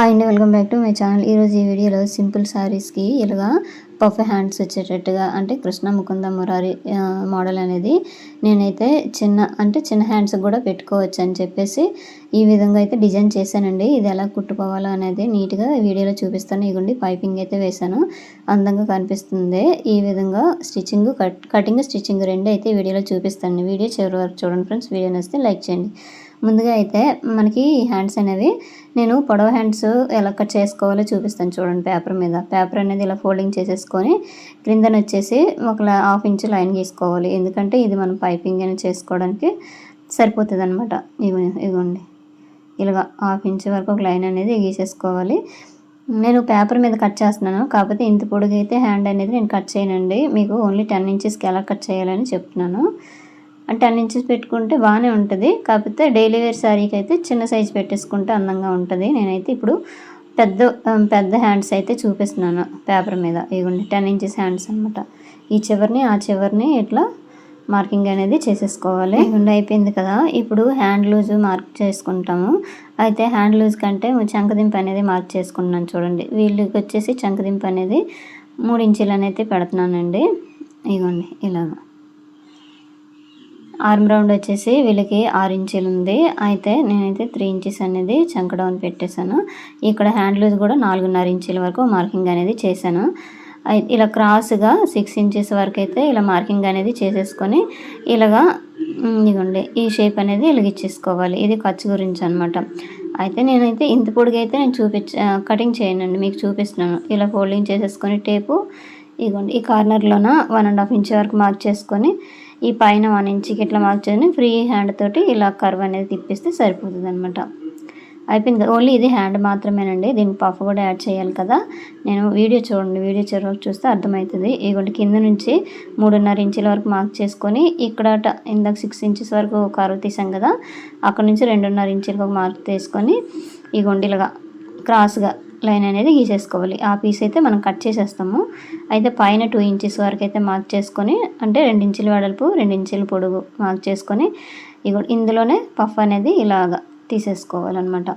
Hi అండి, welcome back to my channel. ఈరోజు ఈ వీడియోలో సింపుల్ శారీస్కి ఇలాగా పఫ్ హ్యాండ్స్ వచ్చేటట్టుగా అంటే కృష్ణ ముకుంద మురారి మోడల్ అనేది నేనైతే చిన్న హ్యాండ్స్ కూడా పెట్టుకోవచ్చు అని చెప్పేసి ఈ విధంగా అయితే డిజైన్ చేశానండి. ఇది ఎలా కుట్టుకోవాలో అనేది నీట్గా వీడియోలో చూపిస్తాను. ఇగోండి పైపింగ్ అయితే వేశాను, అందంగా కనిపిస్తుంది. ఈ విధంగా కటింగ్ స్టిచ్చింగ్ రెండు అయితే వీడియోలో చూపిస్తాను. వీడియో చివరి వరకు చూడండి ఫ్రెండ్స్. వీడియో నచ్చితే లైక్ చేయండి. ముందుగా అయితే మనకి హ్యాండ్స్ అనేవి నేను పొడవ హ్యాండ్స్ ఎలా కట్ చేసుకోవాలో చూపిస్తాను చూడండి. పేపర్ అనేది ఇలా ఫోల్డింగ్ చేసేసుకొని క్రిందన వచ్చేసి ఒక 1/2 ఇంచ్ లైన్ గీసుకోవాలి. ఎందుకంటే ఇది మనం పైపింగ్ అనేది చేసుకోవడానికి సరిపోతుంది అనమాట. ఇగోండి ఇలాగా 1/2 ఇంచ్ వరకు ఒక లైన్ అనేది గీసేసుకోవాలి. నేను పేపర్ మీద కట్ చేస్తున్నాను, కాకపోతే ఇంత పొడుగు అయితే హ్యాండ్ అనేది నేను కట్ చేయనండి. మీకు ఓన్లీ 10 ఇంచెస్కి ఎలా కట్ చేయాలని చెప్తున్నాను. అంటే 10 ఇంచెస్ పెట్టుకుంటే బాగానే ఉంటుంది, కాకపోతే డైలీ వేర్ శారీకి అయితే చిన్న సైజు పెట్టేసుకుంటే అందంగా ఉంటుంది. నేనైతే ఇప్పుడు పెద్ద హ్యాండ్స్ అయితే చూపిస్తున్నాను పేపర్ మీద. ఇవ్వండి 10 ఇంచెస్ హ్యాండ్స్ అనమాట. ఈ చివరిని ఆ చివరిని ఇట్లా మార్కింగ్ అనేది చేసేసుకోవాలి. ఇవ్వండి అయిపోయింది కదా. ఇప్పుడు హ్యాండ్ లూజ్ మార్క్ చేసుకుంటాము. అయితే హ్యాండ్ లూజ్ కంటే చంకదింపు అనేది మార్క్ చేసుకుంటున్నాను చూడండి. వీళ్ళకి వచ్చేసి చంకదింపు అనేది 3 ఇంచులు అనేది పెడుతున్నానండి. ఇవ్వండి ఇలాగా. ఆర్మ్ రౌండ్ వచ్చేసి వీళ్ళకి 6 ఇంచులు ఉంది. అయితే నేనైతే 3 ఇంచెస్ అనేది చంక డౌన్ పెట్టేశాను. ఇక్కడ హ్యాండ్ లూజ్ కూడా 4.5 ఇంచుల వరకు మార్కింగ్ అనేది చేశాను. ఇలా క్రాస్గా 6 ఇంచెస్ వరకు అయితే ఇలా మార్కింగ్ అనేది చేసేసుకొని ఇలాగా ఇదిగోండి ఈ షేప్ అనేది ఇలాగ ఇచ్చేసుకోవాలి. ఇది ఖర్చు గురించి అనమాట. అయితే నేనైతే ఇంత పొడిగైతే నేను కటింగ్ చేయనండి, మీకు చూపిస్తున్నాను. ఇలా ఫోల్డింగ్ చేసేసుకొని టేపు ఇదిగోండి ఈ కార్నర్లోన 1.5 ఇంచ్ వరకు మార్క్ చేసుకొని ఈ పైన 1 ఇంచ్కి ఇట్లా మార్క్ చేసుకొని ఫ్రీ హ్యాండ్ తోటి ఇలా కర్వ్ అనేది తిప్పిస్తే సరిపోతుంది అనమాట. అయిపోయింది కదా. ఓన్లీ ఇది హ్యాండ్ మాత్రమేనండి, దీనికి పఫ్ కూడా యాడ్ చేయాలి కదా. నేను వీడియో చూడండి, వీడియో చివరికి చూస్తే అర్థమవుతుంది. ఇదిగోండి కింద నుంచి 3.5 ఇంచుల వరకు మార్క్ చేసుకొని ఇక్కడ ఇందాక 6 ఇంచెస్ వరకు కర్వ్ తీసాం కదా, అక్కడ నుంచి 2.5 ఇంచులకు ఒక మార్క్ తీసుకొని ఇదిగోండి ఇలాగా క్రాస్గా లైన్ అనేది గీసేసుకోవాలి. ఆ పీస్ అయితే మనం కట్ చేసేస్తాము. అయితే పైన 2 ఇంచెస్ వరకు అయితే మార్క్ చేసుకొని, అంటే 2 ఇంచుల వెడల్పు 2 ఇంచుల పొడుగు మార్క్ చేసుకొని ఇందులోనే పఫ్ అనేది ఇలాగా తీసేసుకోవాలన్నమాట.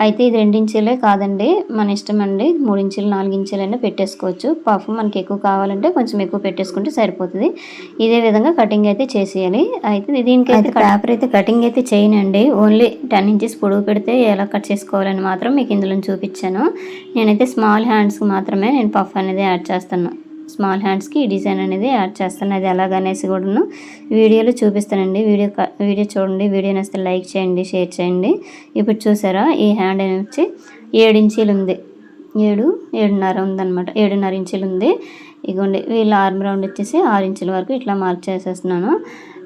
అయితే ఇది 2 ఇంచులే కాదండి, మన ఇష్టం అండి. 3 ఇంచులు 4 ఇంచులైనా పెట్టేసుకోవచ్చు. పఫ్ మనకి ఎక్కువ కావాలంటే కొంచెం ఎక్కువ పెట్టేసుకుంటే సరిపోతుంది. ఇదే విధంగా కటింగ్ అయితే చేసేయాలి. అయితే దీనికైతే పేపర్ అయితే కటింగ్ అయితే చేయనండి, ఓన్లీ 10 ఇంచెస్ పొడుగు పెడితే ఎలా కట్ చేసుకోవాలని మాత్రం మీకు ఇందులో చూపించాను. నేనైతే స్మాల్ హ్యాండ్స్కి మాత్రమే నేను పఫ్ అనేది యాడ్ చేస్తాను. స్మాల్ హ్యాండ్స్కి ఈ డిజైన్ అనేది యాడ్ చేస్తాను. అది ఎలాగనేసి కూడా వీడియోలో చూపిస్తానండి. వీడియో చూడండి. వీడియో నచ్చితే లైక్ చేయండి, షేర్ చేయండి. ఇప్పుడు చూసారా ఈ హ్యాండ్ అని వచ్చి 7 ఇంచీలు ఉంది, 7.5 ఉందన్నమాట. 7.5 ఇంచులు ఉంది. ఇగోండి వీళ్ళ ఆర్మ్ రౌండ్ వచ్చేసి 6 ఇంచుల వరకు ఇట్లా మార్క్ చేసేస్తున్నాను.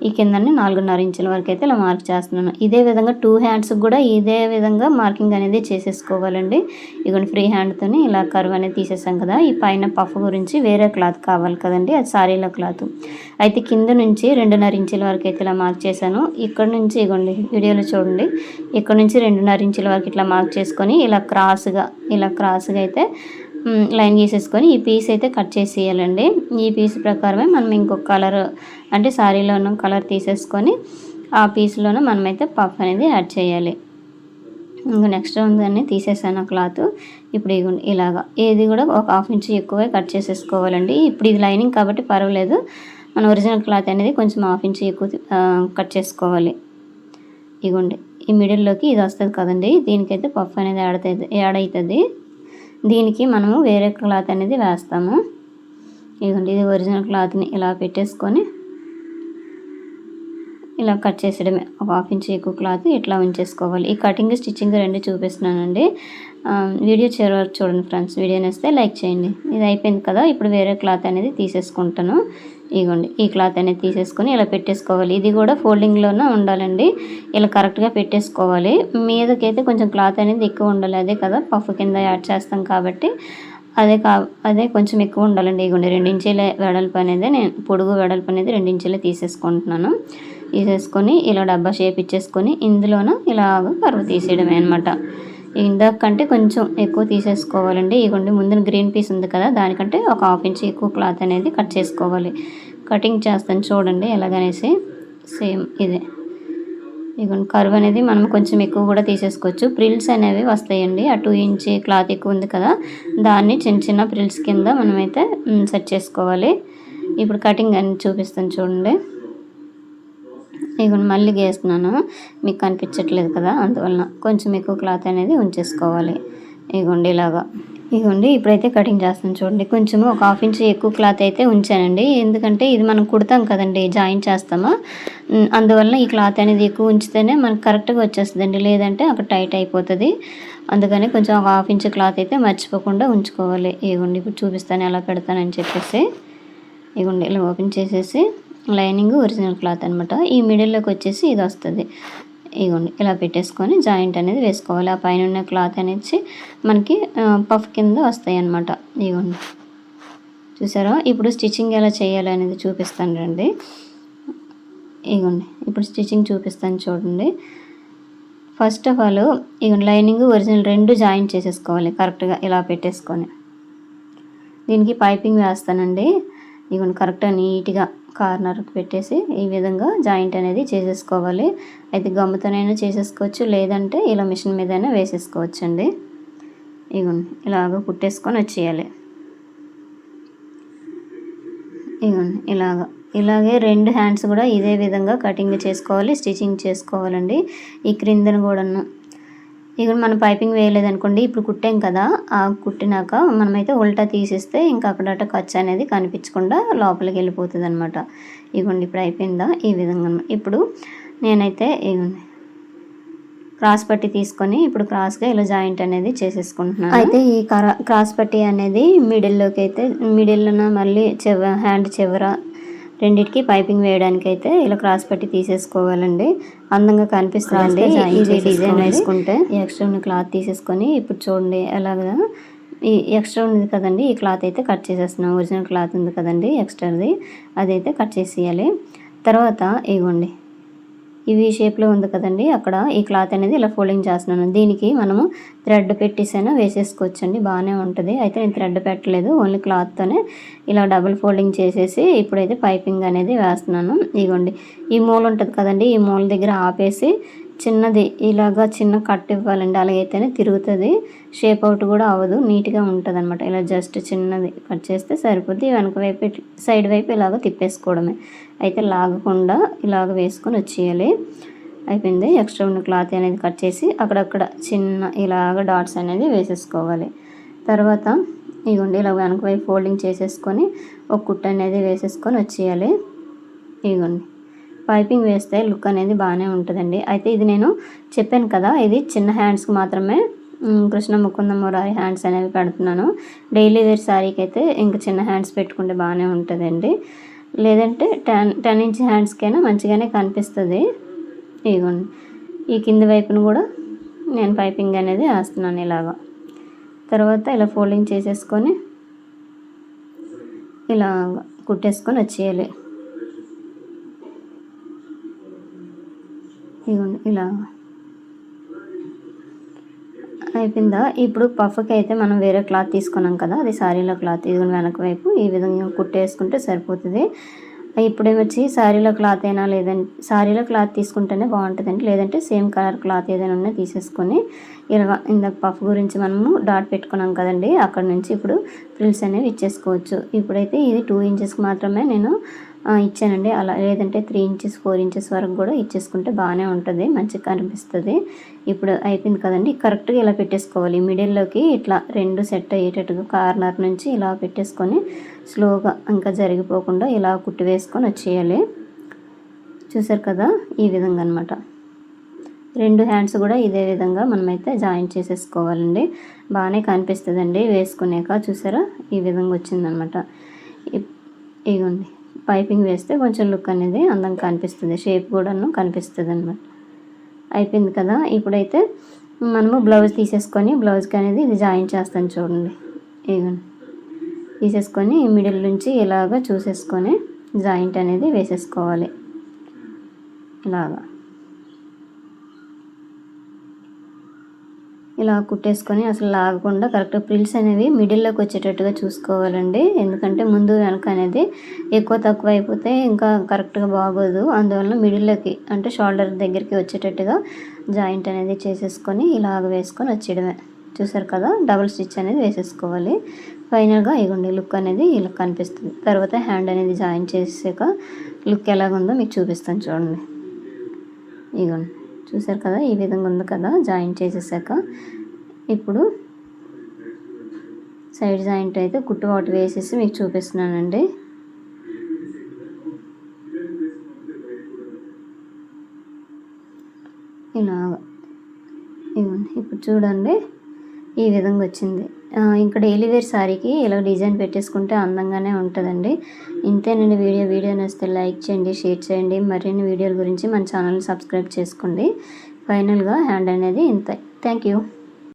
ఈ కిందని 4.5 ఇంచుల వరకు అయితే ఇలా మార్క్ చేస్తున్నాను. ఇదే విధంగా 2 హ్యాండ్స్కి కూడా ఇదే విధంగా మార్కింగ్ అనేది చేసేసుకోవాలండి. ఇగోండి ఫ్రీ హ్యాండ్తో ఇలా కర్వ్ అనేది తీసేసాం కదా. ఈ పైన పఫ్ గురించి వేరే క్లాత్ కావాలి కదండి, అది సారీలో క్లాత్. అయితే కింద నుంచి 2.5 ఇంచుల వరకు అయితే ఇలా మార్క్ చేశాను. ఇక్కడ నుంచి ఇగోండి వీడియోలో చూడండి, ఇక్కడ నుంచి 2.5 ఇంచుల వరకు ఇట్లా మార్క్ చేసుకొని ఇలా క్రాస్గా అయితే లైన్ గీసేసుకొని ఈ పీస్ అయితే కట్ చేసేయాలండి. ఈ పీస్ ప్రకారమే మనం ఇంకొక కలర్ అంటే శారీలో ఉన్న కలర్ తీసేసుకొని ఆ పీస్లోనే మనమైతే పఫ్ అనేది యాడ్ చేయాలి. ఇంకా నెక్స్ట్ ఉందని తీసేసాను క్లాత్. ఇప్పుడు ఇగోండి ఇలాగా ఏది కూడా ఒక 1/2 ఇంచ్ ఎక్కువే కట్ చేసేసుకోవాలండి. ఇప్పుడు ఇది లైనింగ్ కాబట్టి పర్వాలేదు, మన ఒరిజినల్ క్లాత్ అనేది కొంచెం 1/2 ఇంచ్ ఎక్కువ కట్ చేసుకోవాలి. ఇగోండి ఈ మిడిల్లోకి ఇది వస్తుంది కదండి, దీనికైతే పఫ్ అనేది యాడ్ అవుతుంది. దీనికి మనము వేరే క్లాత్ అనేది వేస్తాము. ఇదిగోండి ఇది ఒరిజినల్ క్లాత్ని ఇలా పెట్టేసుకొని ఇలా కట్ చేసేయడమే. ఒక 1/2 ఇంచ్ ఎక్కువ క్లాత్ ఇట్లా ఉంచేసుకోవాలి. ఈ కటింగ్ స్టిచ్చింగ్ రెండు చూపిస్తున్నానండి. వీడియో చివరి వరకు చూడండి ఫ్రెండ్స్. వీడియో నచ్చితే లైక్ చేయండి. ఇది అయిపోయింది కదా. ఇప్పుడు వేరే క్లాత్ అనేది తీసేసుకుంటాను. ఇగోండి ఈ క్లాత్ అనేది తీసేసుకొని ఇలా పెట్టేసుకోవాలి. ఇది కూడా ఫోల్డింగ్లోనే ఉండాలండి, ఇలా కరెక్ట్గా పెట్టేసుకోవాలి. మీదకైతే కొంచెం క్లాత్ అనేది ఎక్కువ ఉండాలి, అదే కదా పఫ్ కింద యాడ్ చేస్తాం కాబట్టి అదే కొంచెం ఎక్కువ ఉండాలండి. ఇగోండి 2 ఇంచుల వెడల్పు అనేది పొడుగు వెడల్పు అనేది 2 ఇంచులే తీసేసుకుంటున్నాను. తీసేసుకొని ఇలా డబ్బా షేప్ ఇచ్చేసుకొని ఇందులోన ఇలాగ కర్వ్ తీసేయడమే అనమాట. ఇందాకంటే కొంచెం ఎక్కువ తీసేసుకోవాలండి. ఇగోండి ముందున గ్రీన్ పీస్ ఉంది కదా, దానికంటే ఒక 1/2 ఇంచ్ ఎక్కువ క్లాత్ అనేది కట్ చేసుకోవాలి. కటింగ్ చేస్తాను చూడండి ఎలాగనేసి. సేమ్ ఇదే ఇగోండి కర్వ్ అనేది మనం కొంచెం ఎక్కువ కూడా తీసేసుకోవచ్చు. ప్రిల్స్ అనేవి వస్తాయండి. ఆ 2 ఇంచ్ క్లాత్ ఎక్కువ ఉంది కదా, దాన్ని చిన్న చిన్న ప్రిల్స్ కింద మనమైతే సెట్ చేసుకోవాలి. ఇప్పుడు కటింగ్ అని చూపిస్తాను చూడండి. ఇగోండి మళ్ళీ గీస్తున్నాను, మీకు కనిపించట్లేదు కదా, అందువలన కొంచెం ఎక్కువ క్లాత్ అనేది ఉంచేసుకోవాలి. ఇగోండి ఇలాగా. ఇగోండి ఇప్పుడైతే కటింగ్ చేస్తాను చూడండి. కొంచెము ఒక 1/2 ఇంచ్ ఎక్కువ క్లాత్ అయితే ఉంచానండి. ఎందుకంటే ఇది మనం కుడతాం కదండి, జాయిన్ చేస్తాము. అందువలన ఈ క్లాత్ అనేది ఎక్కువ ఉంచితేనే మనకు కరెక్ట్గా వచ్చేస్తుందండి, లేదంటే అక్కడ టైట్ అయిపోతుంది. అందుకని కొంచెం ఒక 1/2 ఇంచ్ క్లాత్ అయితే మర్చిపోకుండా ఉంచుకోవాలి. ఇగోండి ఇప్పుడు చూపిస్తాను ఎలా పెడతానని చెప్పేసి. ఇగోండి ఇలా ఓపెన్ చేసేసి లైనింగ్ ఒరిజినల్ క్లాత్ అనమాట, ఈ మిడిల్లోకి వచ్చేసి ఇది వస్తుంది. ఇగోండి ఇలా పెట్టేసుకొని జాయింట్ అనేది వేసుకోవాలి. ఆ పైన ఉన్న క్లాత్ అనేది మనకి పఫ్ కింద వస్తాయి అన్నమాట. ఇగోండి చూసారా. ఇప్పుడు స్టిచ్చింగ్ ఎలా చేయాలి అనేది చూపిస్తాను రండి. ఇగోండి ఇప్పుడు స్టిచ్చింగ్ చూపిస్తాను చూడండి. ఫస్ట్ ఆఫ్ ఆల్ ఇగోండి లైనింగ్ ఒరిజినల్ 2 జాయింట్ చేసేసుకోవాలి కరెక్ట్గా ఇలా పెట్టేసుకొని. దీనికి పైపింగ్ వేస్తానండి. ఇగోండి కరెక్ట్గా నీట్గా కార్నర్కి పెట్టేసి ఈ విధంగా జాయింట్ అనేది చేసేసుకోవాలి. అయితే గమ్ముతోనైనా చేసేసుకోవచ్చు, లేదంటే ఇలా మిషన్ మీదైనా వేసేసుకోవచ్చు అండి. ఇగోండి ఇలాగ కుట్టేసుకొని వచ్చేయాలి. ఇగోండి ఇలాగే 2 హ్యాండ్స్ కూడా ఇదే విధంగా కటింగ్ చేసుకోవాలి, స్టిచ్చింగ్ చేసుకోవాలండి. ఈ క్రిందను కూడాను. ఇక మనం పైపింగ్ వేయలేదనుకోండి, ఇప్పుడు కుట్టాం కదా, ఆ కుట్టినాక మనమైతే ఉల్టా తీసేస్తే ఇంకా అక్కడట ఖర్చు అనేది కనిపించకుండా లోపలికి వెళ్ళిపోతుంది అనమాట. ఇగోండి ఇప్పుడు అయిపోయిందా ఈ విధంగా. ఇప్పుడు నేనైతే ఇగోండి క్రాస్ పట్టి తీసుకొని ఇప్పుడు క్రాస్గా ఇలా జాయింట్ అనేది చేసేసుకుంటున్నాను. అయితే ఈ క్రాస్ పట్టి అనేది మిడిల్లోకి అయితే మిడిల్లోన మళ్ళీ హ్యాండ్ చివర రెండింటికి పైపింగ్ వేయడానికి అయితే ఇలా క్రాస్ పట్టి తీసేసుకోవాలండి, అందంగా కనిపిస్తుంది. ఇది డిజైన్ వేసుకుంటే ఎక్స్ట్రా ఉన్న క్లాత్ తీసేసుకొని ఇప్పుడు చూడండి ఎలాగా. ఈ ఎక్స్ట్రా ఉంది కదండి, ఈ క్లాత్ అయితే కట్ చేసేస్తున్నాం. ఒరిజినల్ క్లాత్ ఉంది కదండి ఎక్స్ట్రాది, అదైతే కట్ చేసేయాలి. తర్వాత ఇగోండి ఇవి షేప్లో ఉంది కదండి, అక్కడ ఈ క్లాత్ అనేది ఇలా ఫోల్డింగ్ చేస్తున్నాను. దీనికి మనము థ్రెడ్ పెట్టేసైనా వేసేసుకోవచ్చండి, బాగానే ఉంటుంది. అయితే నేను థ్రెడ్ పెట్టలేదు, ఓన్లీ క్లాత్తోనే ఇలా డబుల్ ఫోల్డింగ్ చేసేసి ఇప్పుడైతే పైపింగ్ అనేది వేస్తున్నాను. ఇగోండి ఈ మూల ఉంటుంది కదండి, ఈ మూల దగ్గర ఆపేసి చిన్నది ఇలాగా చిన్న కట్ ఇవ్వాలండి, అలాగైతేనే తిరుగుతుంది, షేప్ అవుట్ కూడా అవ్వదు, నీట్గా ఉంటుంది అనమాట. ఇలా జస్ట్ చిన్నది కట్ చేస్తే సరిపోద్ది. వెనక వైపు సైడ్ వైపు ఇలాగ తిప్పేసుకోవడమే, అయితే లాగకుండా ఇలాగ వేసుకొని వచ్చేయాలి. అయిపోయింది. ఎక్స్ట్రా ఉన్న క్లాత్ అనేది కట్ చేసి అక్కడక్కడ చిన్న ఇలాగ డాట్స్ అనేది వేసేసుకోవాలి. తర్వాత ఇగోండి ఇలా వెనక వైపు ఫోల్డింగ్ చేసేసుకొని ఒక కుట్టు అనేది వేసేసుకొని వచ్చేయాలి. ఇగోండి పైపింగ్ వేస్తే లుక్ అనేది బాగానే ఉంటుందండి. అయితే ఇది నేను చెప్పాను కదా, ఇది చిన్న హ్యాండ్స్కి మాత్రమే కృష్ణ ముకుంద మురారి హ్యాండ్స్ అనేవి పెడుతున్నాను. డైలీ వేర్ శారీకి అయితే ఇంకా చిన్న హ్యాండ్స్ పెట్టుకుంటే బాగానే ఉంటుందండి, లేదంటే 10 ఇంచ్ హ్యాండ్స్కైనా మంచిగానే కనిపిస్తుంది. ఇగోండి ఈ కింది వైపును కూడా నేను పైపింగ్ అనేది వేస్తున్నాను ఇలాగా. తర్వాత ఇలా ఫోల్డింగ్ చేసేసుకొని ఇలా కుట్టేసుకొని వచ్చేయాలి. ఇగోండి ఇలా అయిపోయిందా. ఇప్పుడు పఫ్కి అయితే మనం వేరే క్లాత్ తీసుకున్నాం కదా, అది శారీలో క్లాత్, ఇదిగోండి వెనక వైపు ఈ విధంగా కుట్టేసుకుంటే సరిపోతుంది. ఇప్పుడేమొచ్చి శారీలో క్లాత్ అయినా లేదంటే శారీలో క్లాత్ తీసుకుంటేనే బాగుంటుందండి, లేదంటే సేమ్ కలర్ క్లాత్ ఏదైనా ఉన్నా తీసేసుకొని ఇలా ఇందాక పఫ్ గురించి మనము డాట్ పెట్టుకున్నాం కదండి, అక్కడ నుంచి ఇప్పుడు ఫ్రిల్స్ అనేవి ఇచ్చేసుకోవచ్చు. ఇప్పుడైతే ఇది 2 ఇంచెస్కి మాత్రమే నేను ఇచ్చానండి, అలా లేదంటే 3 ఇంచెస్ 4 ఇంచెస్ వరకు కూడా ఇచ్చేసుకుంటే బాగానే ఉంటుంది, మంచిగా కనిపిస్తుంది. ఇప్పుడు అయిపోయింది కదండి, కరెక్ట్గా ఇలా పెట్టేసుకోవాలి. మిడిల్లోకి ఇట్లా 2 సెట్ అయ్యేటట్టుగా కార్నర్ నుంచి ఇలా పెట్టేసుకొని స్లోగా ఇంకా జరిగిపోకుండా ఇలా కుట్టి వేసుకొని వచ్చేయాలి. చూసారు కదా ఈ విధంగా అనమాట. 2 హ్యాండ్స్ కూడా ఇదే విధంగా మనమైతే జాయిన్ చేసేసుకోవాలండి, బాగానే కనిపిస్తుందండి వేసుకునేక. చూసారా ఈ విధంగా వచ్చిందనమాట. ఇగోండి పైపింగ్ వేస్తే కొంచెం లుక్ అనేది అందంగా కనిపిస్తుంది, షేప్ కూడాను కనిపిస్తుంది అనమాట. అయిపోయింది కదా. ఇప్పుడైతే మనము బ్లౌజ్ తీసేసుకొని బ్లౌజ్కి అనేది ఇది జాయిన్ చేస్తాను చూడండి. ఇగోండి తీసేసుకొని మిడిల్ నుంచి ఇలాగా చూసేసుకొని జాయింట్ అనేది వేసేసుకోవాలి ఇలాగా. ఇలా కుట్టేసుకొని అసలు లాగకుండా కరెక్ట్గా ప్రిల్స్ అనేవి మిడిల్లోకి వచ్చేటట్టుగా చూసుకోవాలండి. ఎందుకంటే ముందు వెనక అనేది ఎక్కువ తక్కువ అయిపోతే ఇంకా కరెక్ట్గా బాగోదు. అందువల్ల మిడిల్లోకి అంటే షోల్డర్ దగ్గరికి వచ్చేటట్టుగా జాయింట్ అనేది చేసేసుకొని ఇలాగ వేసుకొని వచ్చేయడమే. చూసారు కదా, డబుల్ స్టిచ్ అనేది వేసేసుకోవాలి. ఫైనల్గా ఇగోండి లుక్ అనేది ఇలా కనిపిస్తుంది. తర్వాత హ్యాండ్ అనేది జాయిన్ చేసాక లుక్ ఎలాగుందో మీకు చూపిస్తాను చూడండి. ఇగోండి చూసారు కదా, ఈ విధంగా ఉంది కదా జాయిన్ చేసేసాక. ఇప్పుడు సైడ్ జాయింట్ అయితే కుట్టు ఒకటి వేసేసి మీకు చూపిస్తున్నానండి. ఇలాగా ఇవ్వండి. ఇప్పుడు చూడండి ఈ విధంగా వచ్చింది. ఇంకా డైలీ వేర్ శారీకి ఇలా డిజైన్ పెట్టేసుకుంటే అందంగానే ఉంటుందండి. ఇంతేనండి వీడియో నచ్చితే లైక్ చేయండి, షేర్ చేయండి. మరిన్ని వీడియోల గురించి మన ఛానల్ని సబ్స్క్రైబ్ చేసుకోండి. ఫైనల్గా హ్యాండ్ అనేది ఇంతే. Thank you.